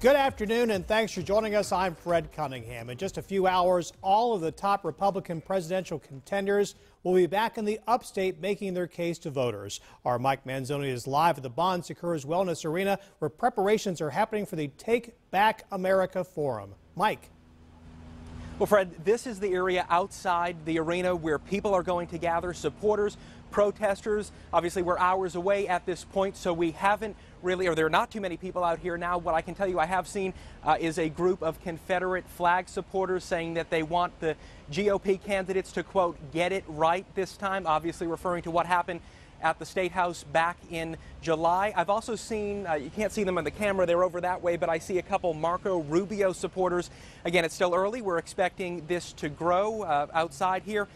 Good afternoon, and thanks for joining us. I'm Fred Cunningham. In just a few hours, all of the top Republican presidential contenders will be back in the upstate making their case to voters. Our Mike Manzoni is live at the Bon Secours Wellness Arena, where preparations are happening for the Take Back America Forum. Mike. Well, Fred, this is the area outside the arena where people are going to gather, supporters, protesters. Obviously, we're hours away at this point, so we haven't really, or there are not too many people out here now. What I can tell you I have seen is a group of Confederate flag supporters saying that they want the GOP candidates to, quote, get it right this time, obviously referring to what happened at the State House back in July. I've also seen, you can't see them on the camera, they're over that way, but I see a couple Marco Rubio supporters. Again, it's still early. We're expecting this to grow outside here.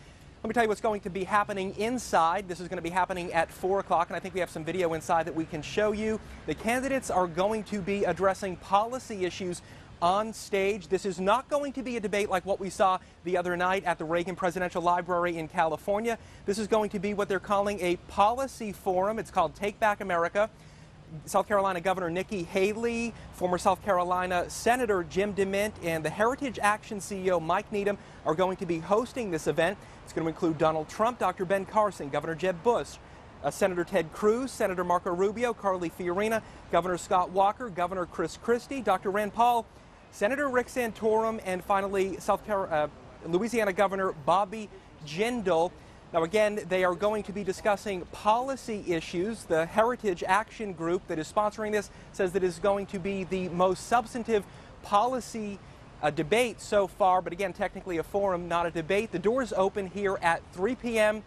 Let me tell you what's going to be happening inside. This is going to be happening at 4 o'clock, and I think we have some video inside that we can show you. The candidates are going to be addressing policy issues on stage. This is not going to be a debate like what we saw the other night at the Reagan Presidential Library in California. This is going to be what they're calling a policy forum. It's called Take Back America. South Carolina Governor Nikki Haley, former South Carolina Senator Jim DeMint, and the Heritage Action CEO Mike Needham are going to be hosting this event. It's going to include Donald Trump, Dr. Ben Carson, Governor Jeb Bush, Senator Ted Cruz, Senator Marco Rubio, Carly Fiorina, Governor Scott Walker, Governor Chris Christie, Dr. Rand Paul, Senator Rick Santorum, and finally Louisiana Governor Bobby Jindal. Now, again, they are going to be discussing policy issues. The Heritage Action Group that is sponsoring this says that it is going to be the most substantive policy debate so far, but again, technically a forum, not a debate. The doors open here at 3 p.m.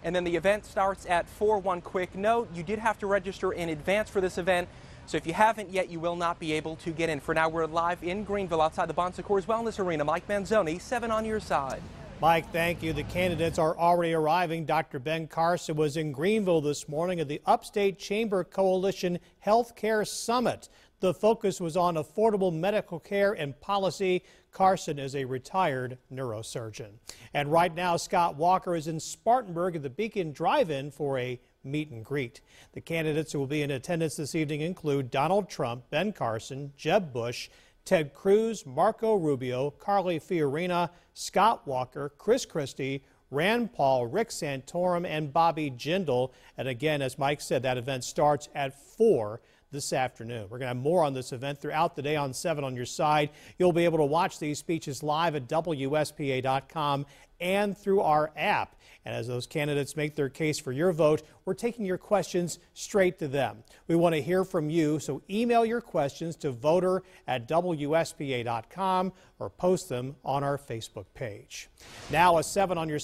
and then the event starts at 4. One quick note, you did have to register in advance for this event, so if you haven't yet, you will not be able to get in. For now, we're live in Greenville outside the Bon Secours Wellness Arena. Mike Manzoni, 7 on your side. Mike, thank you. The candidates are already arriving. Dr. Ben Carson was in Greenville this morning at the Upstate Chamber Coalition Healthcare Summit. The focus was on affordable medical care and policy. Carson is a retired neurosurgeon. And right now, Scott Walker is in Spartanburg at the Beacon Drive-In for a meet and greet. The candidates who will be in attendance this evening include Donald Trump, Ben Carson, Jeb Bush, Ted Cruz, Marco Rubio, Carly Fiorina, Scott Walker, Chris Christie, Rand Paul, Rick Santorum, and Bobby Jindal. And again, as Mike said, that event starts at 4 this afternoon. We're going to have more on this event throughout the day on 7 on your side. You'll be able to watch these speeches live at WSPA.com and through our app. And as those candidates make their case for your vote, we're taking your questions straight to them. We want to hear from you, so email your questions to voter@WSPA.com or post them on our Facebook page. Now, a 7 on your